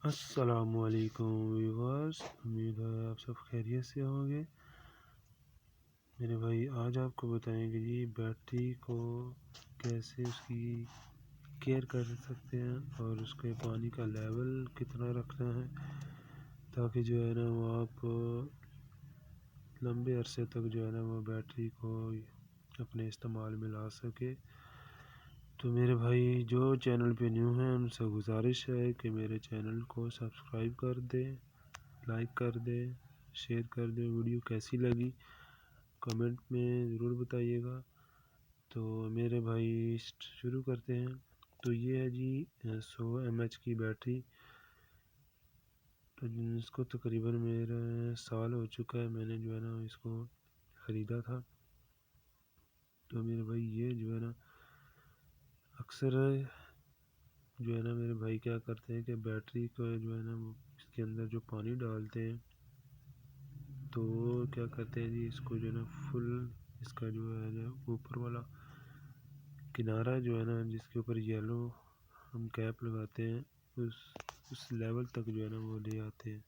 السلام علیکم ویورز، امید ہے آپ سب خیریت سے ہوں گے۔ میرے بھائی آج آپ کو بتائیں گے جی بیٹری کو کیسے اس کی کیئر کر سکتے ہیں اور اس کے پانی کا لیول کتنا رکھنا ہے تاکہ جو ہے نا وہ آپ لمبے عرصے تک جو ہے نا وہ بیٹری کو اپنے استعمال میں لا سکے۔ تو میرے بھائی جو چینل پہ نیو ہیں ان سے گزارش ہے کہ میرے چینل کو سبسکرائب کر دیں، لائک کر دیں، شیئر کر دیں۔ ویڈیو کیسی لگی کمنٹ میں ضرور بتائیے گا۔ تو میرے بھائی شروع کرتے ہیں۔ تو یہ ہے جی 100 mAh کی بیٹری، تو اس کو تقریباً میرا سال ہو چکا ہے، میں نے جو ہے نا اس کو خریدا تھا۔ تو میرے بھائی یہ جو ہے نا اکثر جو ہے نا میرے بھائی کیا کرتے ہیں کہ بیٹری کو جو ہے نا اس کے اندر جو پانی ڈالتے ہیں تو وہ کیا کرتے ہیں جی اس کو جو ہے نا فل اس کا جو ہے نا اوپر والا کنارہ جو ہے نا جس کے اوپر یلو ہم کیپ لگاتے ہیں اس لیول تک جو ہے نا وہ لے آتے ہیں۔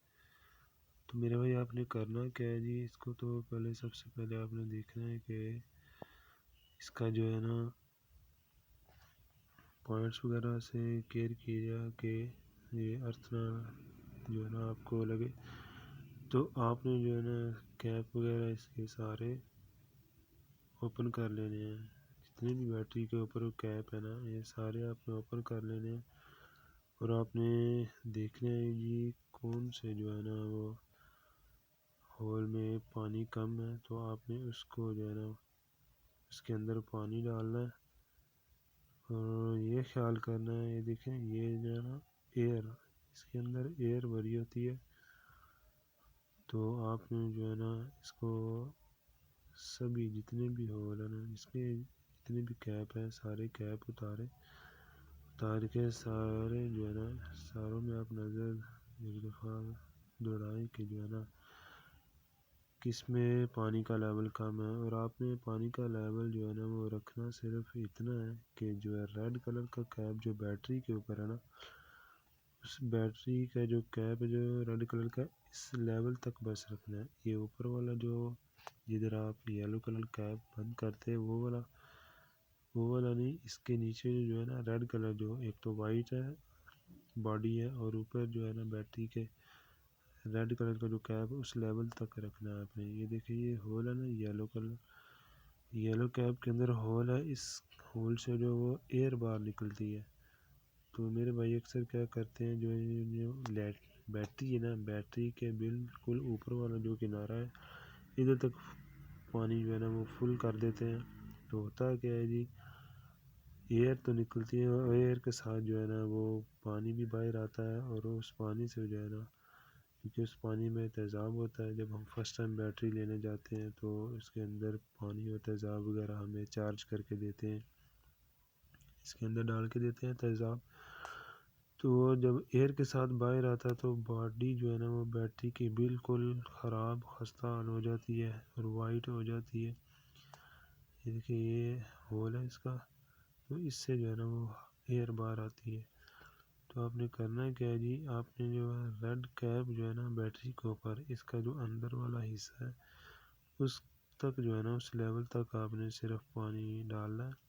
تو میرے بھائی آپ نے کرنا کیا ہے جی، اس کو تو پہلے سب سے پہلے آپ نے دیکھنا ہے کہ اس کا جو ہے نا پوائنٹس وغیرہ سے کیئر کیجیے کہ یہ ارتھ نہ جو ہے نا آپ کو لگے۔ تو آپ نے جو ہے نا کیپ وغیرہ اس کے سارے اوپن کر لینے ہیں، جتنے بھی بیٹری کے اوپر کیپ ہے نا یہ سارے آپ نے اوپن کر لینے ہیں، اور آپ نے دیکھنا ہے جی کون سے جو ہے نا وہ ہول میں پانی کم ہے تو آپ نے اس کو جو ہے نا اس کے اندر پانی ڈالنا ہے، اور یہ خیال کرنا ہے یہ دیکھیں یہ جو ہے نا ایئر اس کے اندر ایئر بھری ہوتی ہے، تو آپ نے جو ہے نا اس کو سبھی جتنے بھی ہول ہیں نا اس کے جتنے بھی کیپ ہیں سارے کیپ اتار کے سارے جو ہے نا ساروں میں آپ نظر ایک دفعہ دوڑائیں کہ جو ہے نا کس میں پانی کا لیول کم ہے، اور آپ نے پانی کا لیول جو ہے نا وہ رکھنا صرف اتنا ہے کہ جو ہے ریڈ کلر کا کیپ جو بیٹری کے اوپر ہے نا اس بیٹری کا جو کیپ جو ریڈ کلر کا اس لیول تک بس رکھنا ہے۔ یہ اوپر والا جو جدھر آپ یلو کلر کیپ بند کرتے ہیں وہ والا نہیں، اس کے نیچے جو ہے نا ریڈ کلر جو ایک تو وائٹ ہے باڈی ہے اور اوپر جو ہے نا بیٹری کے ریڈ کلر کا جو کیپ اس لیول تک رکھنا ہے آپ نے۔ یہ دیکھیں یہ ہول ہے نا یلو کیپ کے اندر ہول ہے، اس ہول سے جو وہ ایئر باہر نکلتی ہے۔ تو میرے بھائی اکثر کیا کرتے ہیں جو بیٹری ہے نا بیٹری کے بالکل اوپر والا جو کنارہ ہے ادھر تک پانی جو ہے نا وہ فل کر دیتے ہیں، تو ہوتا کیا ہے جی ایئر تو نکلتی ہے اور ایئر کے ساتھ جو ہے نا وہ پانی بھی باہر آتا ہے، اور اس پانی سے جو ہے نا کیونکہ اس پانی میں تیزاب ہوتا ہے، جب ہم فرسٹ ٹائم بیٹری لینے جاتے ہیں تو اس کے اندر پانی اور تیزاب وغیرہ ہمیں چارج کر کے دیتے ہیں، اس کے اندر ڈال کے دیتے ہیں تیزاب، تو وہ جب ایئر کے ساتھ باہر آتا ہے تو باڈی جو ہے نا وہ بیٹری کی بالکل خراب خستہ حال ہو جاتی ہے اور وائٹ ہو جاتی ہے۔ یہ دیکھیں یہ ہول ہے اس کا، تو اس سے جو ہے نا وہ ایئر باہر آتی ہے۔ تو آپ نے کرنا کیا ہے جی، آپ نے جو ہے ریڈ کیپ جو ہے نا بیٹری کے اوپر اس کا جو اندر والا حصہ ہے اس تک جو ہے نا اس لیول تک آپ نے صرف پانی ڈالنا ہے،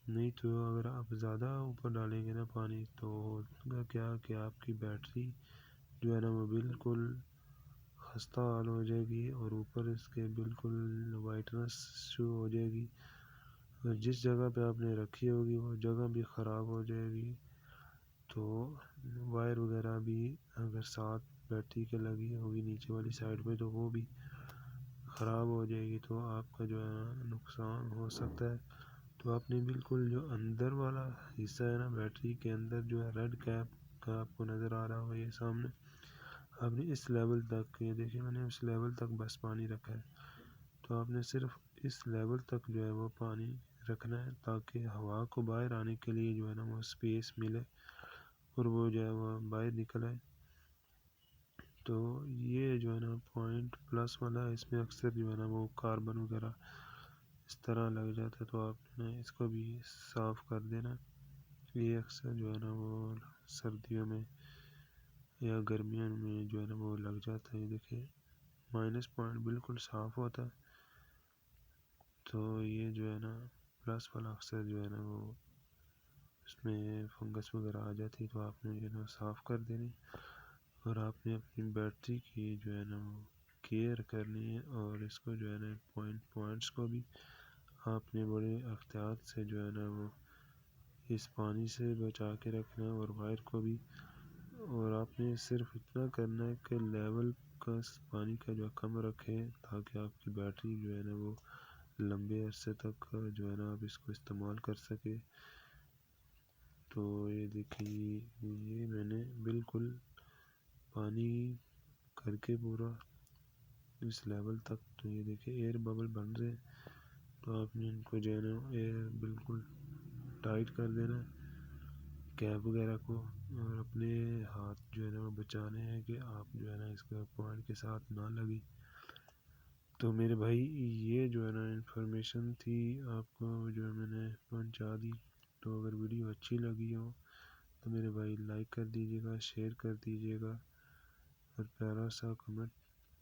نہیں تو اگر آپ زیادہ اوپر ڈالیں گے نا پانی تو ہوگا کیا کہ آپ کی بیٹری جو ہے نا وہ بالکل خستہ حال ہو جائے گی اور اوپر اس کے بالکل وائٹنس شو ہو جائے گی، اور جس جگہ پہ آپ نے رکھی ہوگی وہ جگہ بھی خراب ہو جائے گی، تو وائر وغیرہ بھی اگر ساتھ بیٹری کے لگی ہوگی نیچے والی سائڈ پہ تو وہ بھی خراب ہو جائے گی، تو آپ کا جو ہے نقصان ہو سکتا ہے۔ تو آپ نے بالکل جو اندر والا حصہ ہے نا بیٹری کے اندر جو ہے ریڈ کیپ کا آپ کو نظر آ رہا ہو یہ سامنے، آپ نے اس لیول تک یہ دیکھیں میں نے اس لیول تک بس پانی رکھا ہے، تو آپ نے صرف اس لیول تک جو ہے وہ پانی رکھنا ہے تاکہ ہوا کو باہر آنے کے لیے جو ہے نا وہ سپیس ملے اور وہ جو ہے وہ باہر نکل آئے۔ تو یہ جو ہے نا پوائنٹ پلس والا ہے، اس میں اکثر جو ہے نا وہ کاربن وغیرہ اس طرح لگ جاتا ہے، تو آپ نے اس کو بھی صاف کر دینا۔ یہ اکثر جو ہے نا وہ سردیوں میں یا گرمیوں میں جو ہے نا وہ لگ جاتا ہے. یہ دیکھیں مائنس پوائنٹ بالکل صاف ہوتا ہے. تو یہ جو ہے نا پلس والا اکثر جو ہے نا وہ اس میں فنگس وغیرہ آ جاتی ہے، تو آپ نے جو ہے نا صاف کر دینی. اور آپ نے اپنی بیٹری کی جو ہے نا وہ کیئر کرنی ہے، اور اس کو جو ہے نا پوائنٹس کو بھی آپ نے بڑے احتیاط سے جو ہے نا وہ اس پانی سے بچا کے رکھنا ہے، اور وائر کو بھی. اور آپ نے صرف اتنا کرنا ہے کہ لیول کا پانی کا جو کم رکھے، تاکہ آپ کی بیٹری جو ہے نا وہ لمبے عرصے تک جو ہے نا آپ اس کو استعمال کر سکے. تو یہ دیکھیے یہ میں نے بالکل پانی کر کے پورا اس لیول تک. تو یہ دیکھیں ایئر ببل بن رہے ہیں، تو آپ نے ان کو جو ہے نا ایئر بالکل ٹائٹ کر دینا کیپ وغیرہ کو، اور اپنے ہاتھ جو ہے نا وہ بچانے ہیں کہ آپ جو ہے نا اس کا پوائنٹ کے ساتھ نہ لگی. تو میرے بھائی یہ جو ہے نا انفارمیشن تھی آپ کو جو ہے میں نے پہنچا دی. تو اگر ویڈیو اچھی لگی ہو تو میرے بھائی لائک کر دیجیے گا، شیئر کر دیجیے گا، اور پیارا سا کمنٹ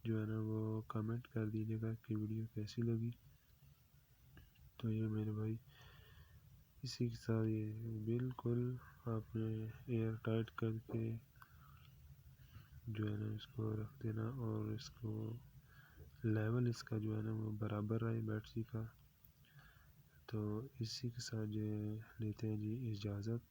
جو ہے نا وہ کمنٹ کر دیجیے گا کہ ویڈیو کیسی لگی. تو یہ میرے بھائی اسی کے ساتھ یہ بالکل آپ نے ایئر ٹائٹ کر کے جو ہے نا اس کو رکھ دینا، اور اس کو لیول اس کا جو ہے نا وہ برابر رہے بیٹری کا. تو اسی کے ساتھ جو لیتے ہیں جی اجازت.